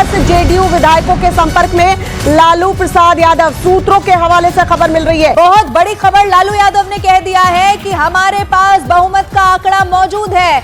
10 JDU विधायकों के संपर्क में लालू प्रसाद यादव। सूत्रों के हवाले से खबर मिल रही है। बहुत बड़ी खबर, लालू यादव ने कह दिया है कि हमारे पास बहुमत का आंकड़ा मौजूद है।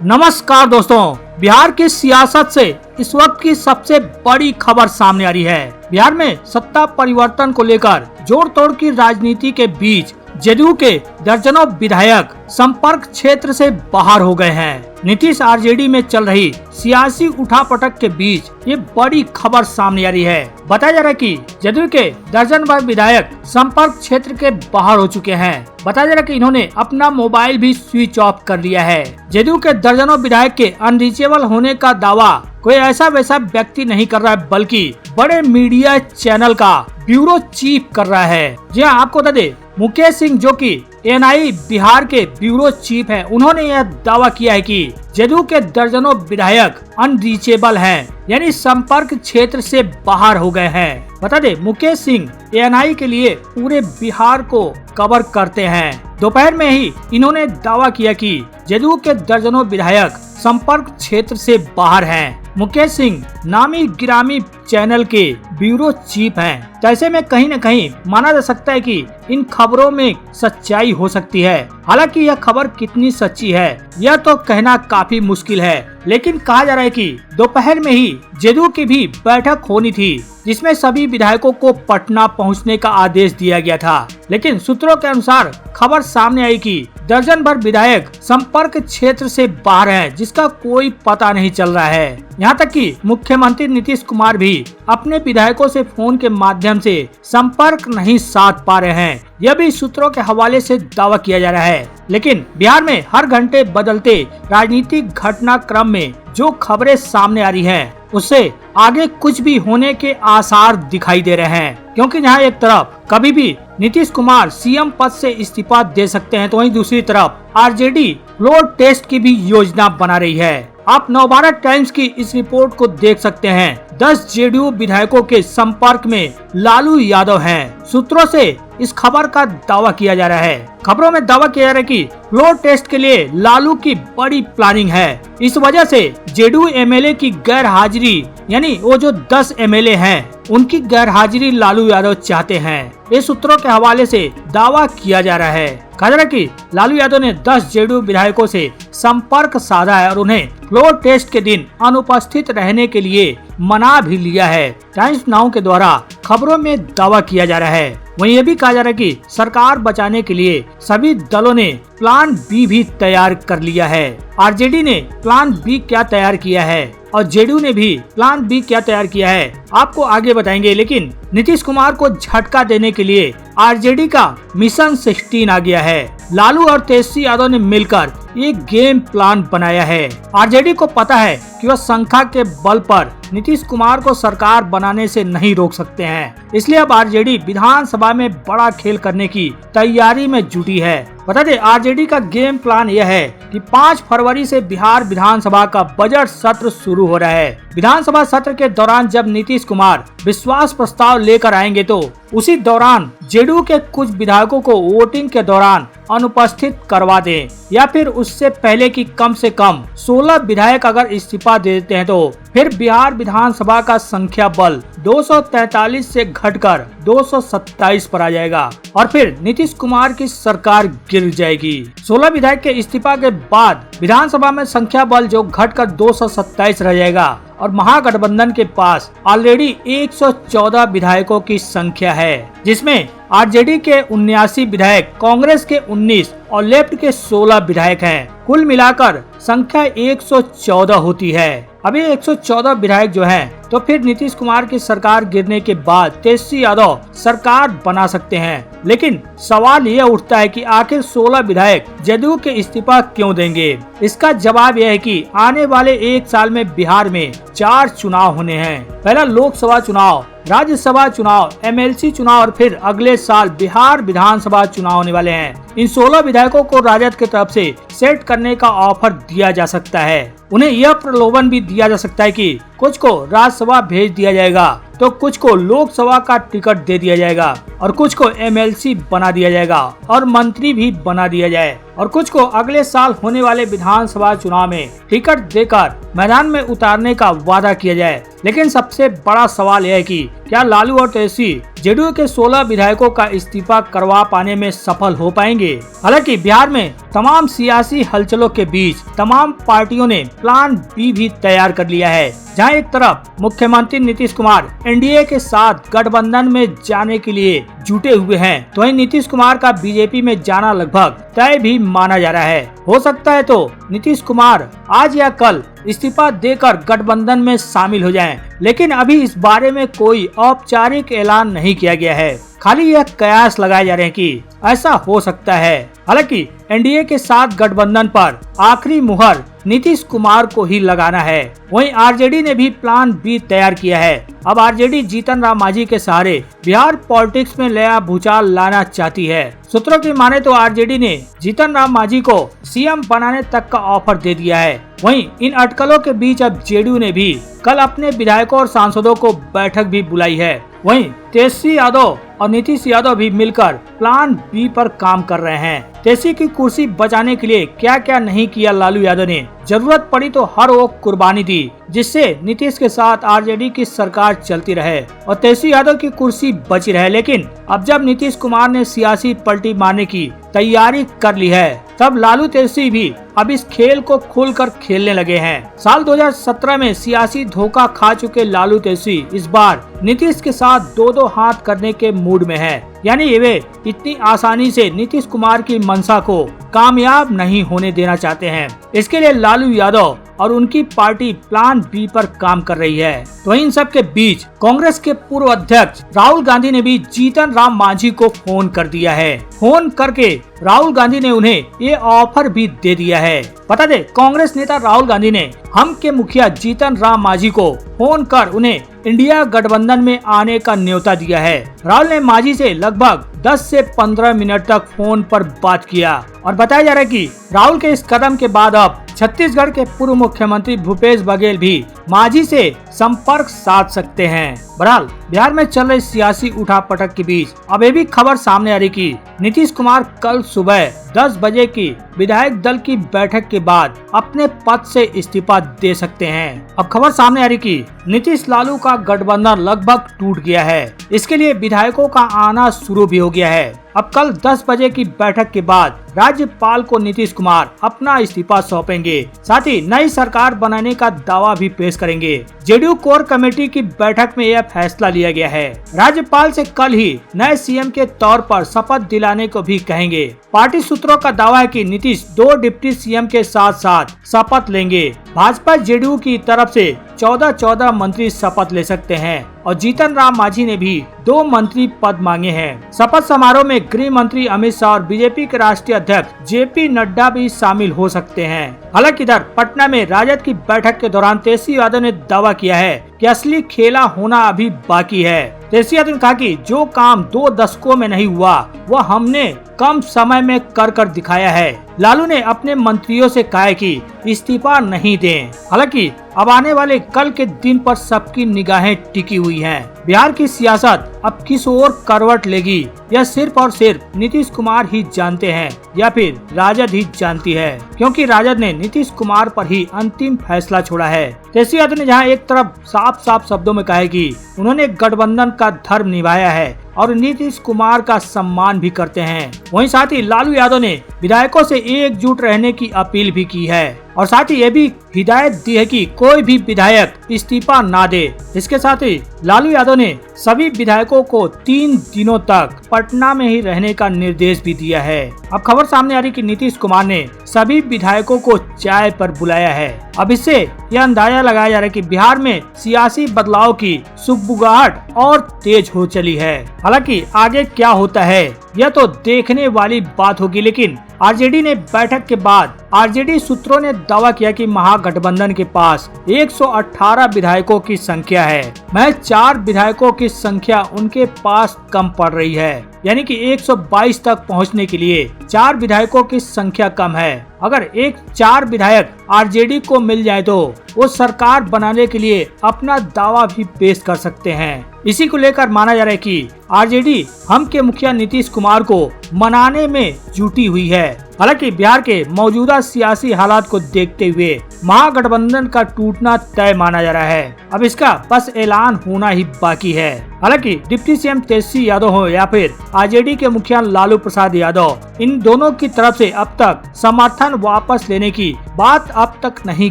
नमस्कार दोस्तों, बिहार की सियासत से इस वक्त की सबसे बड़ी खबर सामने आ रही है। बिहार में सत्ता परिवर्तन को लेकर जोड़ तोड़ की राजनीति के बीच जदयू के दर्जनों विधायक संपर्क क्षेत्र से बाहर हो गए हैं। नीतीश आरजेडी में चल रही सियासी उठापटक के बीच ये बड़ी खबर सामने आ रही है। बताया जा रहा है कि जदयू के दर्जन भर विधायक संपर्क क्षेत्र के बाहर हो चुके हैं। बताया जा रहा है कि इन्होंने अपना मोबाइल भी स्विच ऑफ कर लिया है। जदयू के दर्जनों विधायक के अनरीचेबल होने का दावा कोई ऐसा वैसा व्यक्ति नहीं कर रहा है, बल्कि बड़े मीडिया चैनल का ब्यूरो चीफ कर रहा है। जी हाँ, आपको बता दें, मुकेश सिंह जो कि एएनआई बिहार के ब्यूरो चीफ हैं, उन्होंने यह दावा किया है कि जदयू के दर्जनों विधायक अनरीचेबल हैं, यानी संपर्क क्षेत्र से बाहर हो गए हैं। बता दें, मुकेश सिंह एएनआई के लिए पूरे बिहार को कवर करते हैं। दोपहर में ही इन्होंने दावा किया कि जदयू के दर्जनों विधायक संपर्क क्षेत्र से बाहर हैं। मुकेश सिंह नामी गिरामी चैनल के ब्यूरो चीफ हैं। तो ऐसे में कहीं न कहीं माना जा सकता है कि इन खबरों में सच्चाई हो सकती है। हालांकि यह खबर कितनी सच्ची है यह तो कहना काफी मुश्किल है, लेकिन कहा जा रहा है कि दोपहर में ही जदयू की भी बैठक होनी थी, जिसमें सभी विधायकों को पटना पहुंचने का आदेश दिया गया था। लेकिन सूत्रों के अनुसार खबर सामने आई कि दर्जन भर विधायक संपर्क क्षेत्र से बाहर हैं, जिसका कोई पता नहीं चल रहा है। यहाँ तक कि मुख्यमंत्री नीतीश कुमार भी अपने विधायकों से फोन के माध्यम से संपर्क नहीं साध पा रहे हैं। यह भी सूत्रों के हवाले से दावा किया जा रहा है। लेकिन बिहार में हर घंटे बदलते राजनीतिक घटनाक्रम में जो खबरें सामने आ रही हैं, उससे आगे कुछ भी होने के आसार दिखाई दे रहे हैं। क्योंकि यहाँ एक तरफ कभी भी नीतीश कुमार सीएम पद से इस्तीफा दे सकते हैं, तो वहीं दूसरी तरफ आरजेडी फ्लोर टेस्ट की भी योजना बना रही है। आप नवभारत टाइम्स की इस रिपोर्ट को देख सकते हैं। 10 जेडीयू विधायकों के संपर्क में लालू यादव हैं। सूत्रों से इस खबर का दावा किया जा रहा है। खबरों में दावा किया जा रहा है कि फ्लोर टेस्ट के लिए लालू की बड़ी प्लानिंग है। इस वजह से जेडीयू एमएलए की गैर हाजिरी, यानी वो जो 10 एमएलए हैं, उनकी गैर हाजिरी लालू यादव चाहते हैं। इस सूत्रों के हवाले से दावा किया जा रहा है। कहा जा रहा है कि लालू यादव ने 10 जेडीयू विधायकों से संपर्क साधा है और उन्हें फ्लोर टेस्ट के दिन अनुपस्थित रहने के लिए मना भी लिया है। टाइम्स नाउ के द्वारा खबरों में दावा किया जा रहा है। वहीं यह भी कहा जा रहा है कि सरकार बचाने के लिए सभी दलों ने प्लान बी भी तैयार कर लिया है। आरजेडी ने प्लान बी क्या तैयार किया है और जेडीयू ने भी प्लान बी क्या तैयार किया है, आपको आगे बताएंगे। लेकिन नीतीश कुमार को झटका देने के लिए आरजेडी का मिशन 16 आ गया है। लालू और तेजस्वी यादव ने मिलकर एक गेम प्लान बनाया है। आरजेडी को पता है कि वह संख्या के बल पर नीतीश कुमार को सरकार बनाने से नहीं रोक सकते हैं, इसलिए अब आरजेडी विधानसभा में बड़ा खेल करने की तैयारी में जुटी है। बता दें, आरजेडी का गेम प्लान यह है कि 5 फरवरी से बिहार विधानसभा का बजट सत्र शुरू हो रहा है। विधानसभा सत्र के दौरान जब नीतीश कुमार विश्वास प्रस्ताव लेकर आएंगे, तो उसी दौरान जेडीयू के कुछ विधायकों को वोटिंग के दौरान अनुपस्थित करवा दें, या फिर उससे पहले कि कम से कम 16 विधायक अगर इस्तीफा दे देते हैं, तो फिर बिहार विधानसभा का संख्या बल 243 से घटकर 227 पर आ जाएगा और फिर नीतीश कुमार की सरकार गिर जाएगी। 16 विधायक के इस्तीफा के बाद विधानसभा में संख्या बल जो घटकर 227 रह जाएगा और महागठबंधन के पास ऑलरेडी 114 विधायकों की संख्या है, जिसमें आरजेडी के 79 विधायक, कांग्रेस के 19 और लेफ्ट के 16 विधायक हैं। कुल मिलाकर संख्या 114 होती है। अभी 114 विधायक जो हैं, तो फिर नीतीश कुमार की सरकार गिरने के बाद तेजस्वी यादव सरकार बना सकते हैं। लेकिन सवाल यह उठता है कि आखिर 16 विधायक जदयू के इस्तीफा क्यों देंगे? इसका जवाब यह है कि आने वाले 1 साल में बिहार में 4 चुनाव होने हैं। पहला लोकसभा चुनाव, राज्यसभा चुनाव, एमएलसी चुनाव और फिर अगले साल बिहार विधानसभा चुनाव होने वाले हैं। इन 16 विधायकों को राजद की तरफ से सेट करने का ऑफर दिया जा सकता है। उन्हें यह प्रलोभन भी दिया जा सकता है कि कुछ को राज्यसभा भेज दिया जाएगा तो कुछ को लोकसभा का टिकट दे दिया जाएगा और कुछ को एमएलसी बना दिया जाएगा और मंत्री भी बना दिया जाए और कुछ को अगले साल होने वाले विधानसभा चुनाव में टिकट देकर मैदान में उतारने का वादा किया जाए। लेकिन सबसे बड़ा सवाल यह है कि क्या लालू और तेजस्वी जेडीयू के 16 विधायकों का इस्तीफा करवा पाने में सफल हो पाएंगे। हालांकि बिहार में तमाम सियासी हलचलों के बीच तमाम पार्टियों ने प्लान बी भी तैयार कर लिया है। जहां एक तरफ मुख्यमंत्री नीतीश कुमार एनडीए के साथ गठबंधन में जाने के लिए जुटे हुए हैं, तो वहीं नीतीश कुमार का बीजेपी में जाना लगभग तय भी माना जा रहा है। हो सकता है तो नीतीश कुमार आज या कल इस्तीफा देकर गठबंधन में शामिल हो जाएं, लेकिन अभी इस बारे में कोई औपचारिक ऐलान नहीं किया गया है। खाली यह कयास लगाए जा रहे हैं कि ऐसा हो सकता है। हालांकि एनडीए के साथ गठबंधन पर आखिरी मुहर नीतीश कुमार को ही लगाना है। वहीं आरजेडी ने भी प्लान बी तैयार किया है। अब आरजेडी जीतन राम मांझी के सहारे बिहार पॉलिटिक्स में नया भूचाल लाना चाहती है। सूत्रों की माने तो आरजेडी ने जीतन राम मांझी को सीएम बनाने तक का ऑफर दे दिया है। वहीं इन अटकलों के बीच अब जेडीयू ने भी कल अपने विधायकों और सांसदों को बैठक भी बुलाई है। वहीं तेजस्वी यादव और नीतीश यादव भी मिलकर प्लान बी पर काम कर रहे हैं। तेजस्वी की कुर्सी बचाने के लिए क्या क्या नहीं किया लालू यादव ने, जरूरत पड़ी तो हर वो कुर्बानी दी जिससे नीतीश के साथ आरजेडी की सरकार चलती रहे और तेजस्वी यादव की कुर्सी बची रहे। लेकिन अब जब नीतीश कुमार ने सियासी पलटी मारने की तैयारी कर ली है, तब लालू तेजस्वी भी अब इस खेल को खुलकर खेलने लगे हैं। साल 2017 में सियासी धोखा खा चुके लालू तेजस्वी इस बार नीतीश के साथ दो हाथ करने के मूड में है। यानी वे इतनी आसानी से नीतीश कुमार की मंशा को कामयाब नहीं होने देना चाहते हैं। इसके लिए लालू यादव और उनकी पार्टी प्लान बी पर काम कर रही है। तो इन सब के बीच कांग्रेस के पूर्व अध्यक्ष राहुल गांधी ने भी जीतन राम मांझी को फोन कर दिया है। फोन करके राहुल गांधी ने उन्हें ये ऑफर भी दे दिया है। बता दे, कांग्रेस नेता राहुल गांधी ने हम के मुखिया जीतन राम मांझी को फोन कर उन्हें इंडिया गठबंधन में आने का न्योता दिया है। राहुल ने मांझी से लगभग 10 से 15 मिनट तक फोन पर बात किया और बताया जा रहा है कि राहुल के इस कदम के बाद अब छत्तीसगढ़ के पूर्व मुख्यमंत्री भूपेश बघेल भी मांझी से संपर्क साध सकते हैं। बहरहाल बिहार में चल रही सियासी उठापटक के बीच अब ये भी खबर सामने आ रही कि नीतीश कुमार कल सुबह 10 बजे की विधायक दल की बैठक के बाद अपने पद से इस्तीफा दे सकते हैं। अब खबर सामने आ रही कि नीतीश लालू का गठबंधन लगभग टूट गया है। इसके लिए विधायकों का आना शुरू भी हो गया है। अब कल 10 बजे की बैठक के बाद राज्यपाल को नीतीश कुमार अपना इस्तीफा सौंपेंगे, साथ ही नई सरकार बनाने का दावा भी पेश करेंगे। जेडीयू कोर कमेटी की बैठक में यह फैसला लिया गया है। राज्यपाल से कल ही नए सीएम के तौर पर शपथ दिलाने को भी कहेंगे। पार्टी सूत्रों का दावा है कि नीतीश 2 डिप्टी सीएम के साथ साथ शपथ लेंगे। भाजपा जेडीयू की तरफ से 14 मंत्री शपथ ले सकते हैं और जीतन राम मांझी ने भी 2 मंत्री पद मांगे हैं। शपथ समारोह में गृह मंत्री अमित शाह और बीजेपी के राष्ट्रीय अध्यक्ष जेपी नड्डा भी शामिल हो सकते हैं। हालांकि इधर पटना में राजद की बैठक के दौरान तेजस्वी यादव ने दावा किया है कि असली खेला होना अभी बाकी है। तेजस्वी यादव ने कहा कि जो काम 2 दशकों में नहीं हुआ वह हमने कम समय में कर दिखाया है। लालू ने अपने मंत्रियों से कहा है कि इस्तीफा नहीं दें। हालांकि अब आने वाले कल के दिन पर सबकी निगाहें टिकी हुई हैं। बिहार की सियासत अब किस ओर करवट लेगी यह सिर्फ और सिर्फ नीतीश कुमार ही जानते हैं या फिर राजद ही जानती है, क्योंकि राजद ने नीतीश कुमार पर ही अंतिम फैसला छोड़ा है। तेजस्वी यादव ने जहां एक तरफ साफ शब्दों में कहा है कि उन्होंने गठबंधन का धर्म निभाया है और नीतीश कुमार का सम्मान भी करते हैं, वहीं साथ ही लालू यादव ने विधायकों से एकजुट रहने की अपील भी की है और साथ ही ये भी हिदायत दी है कि कोई भी विधायक इस्तीफा ना दे। इसके साथ ही लालू यादव ने सभी विधायकों को 3 दिनों तक पटना में ही रहने का निर्देश भी दिया है। अब खबर सामने आ रही कि नीतीश कुमार ने सभी विधायकों को चाय पर बुलाया है। अब इससे यह अंदाजा लगाया जा रहा है कि बिहार में सियासी बदलाव की सुगबुगाहट और तेज हो चली है। हालांकि आगे क्या होता है यह तो देखने वाली बात होगी, लेकिन आरजेडी ने बैठक के बाद आरजेडी सूत्रों ने दावा किया कि महागठबंधन के पास 118 विधायकों की संख्या है। महज 4 विधायकों की संख्या उनके पास कम पड़ रही है, यानी कि 122 तक पहुंचने के लिए 4 विधायकों की संख्या कम है। अगर 4 विधायक आरजेडी को मिल जाए तो वो सरकार बनाने के लिए अपना दावा भी पेश कर सकते हैं। इसी को लेकर माना जा रहा है कि आरजेडी हम के मुखिया नीतीश कुमार को मनाने में जुटी हुई है। हालांकि बिहार के मौजूदा सियासी हालात को देखते हुए महागठबंधन का टूटना तय माना जा रहा है। अब इसका बस ऐलान होना ही बाकी है। हालांकि डिप्टी सीएम तेजस्वी यादव हो या फिर आरजेडी के मुखिया लालू प्रसाद यादव, इन दोनों की तरफ से अब तक समर्थन वापस लेने की बात अब तक नहीं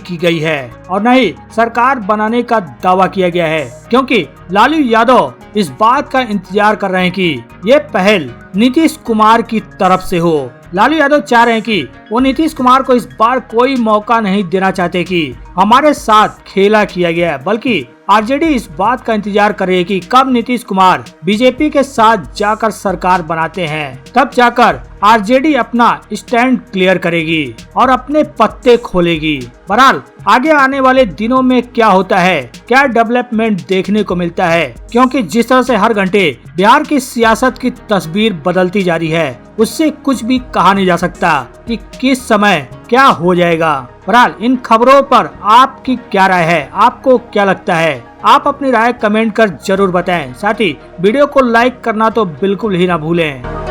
की गई है और न ही सरकार बनाने का दावा किया गया है, क्योंकि लालू यादव इस बात का इंतजार कर रहे हैं कि ये पहल नीतीश कुमार की तरफ से हो। लालू यादव चाह रहे हैं कि वो नीतीश कुमार को इस बार कोई मौका नहीं देना चाहते कि हमारे साथ खेला किया गया है, बल्कि आरजेडी इस बात का इंतजार कर रही है कि कब नीतीश कुमार बीजेपी के साथ जाकर सरकार बनाते हैं, तब जाकर आरजेडी अपना स्टैंड क्लियर करेगी और अपने पत्ते खोलेगी। बहरहाल आगे आने वाले दिनों में क्या होता है, क्या डेवलपमेंट देखने को मिलता है, क्योंकि जिस तरह से हर घंटे बिहार की सियासत की तस्वीर बदलती जा रही है, उससे कुछ भी कहा नहीं जा सकता कि किस समय क्या हो जाएगा। बहरहाल इन खबरों पर आपकी क्या राय है, आपको क्या लगता है? आप अपनी राय कमेंट कर जरूर बताएं। साथ ही वीडियो को लाइक करना तो बिल्कुल ही ना भूलें।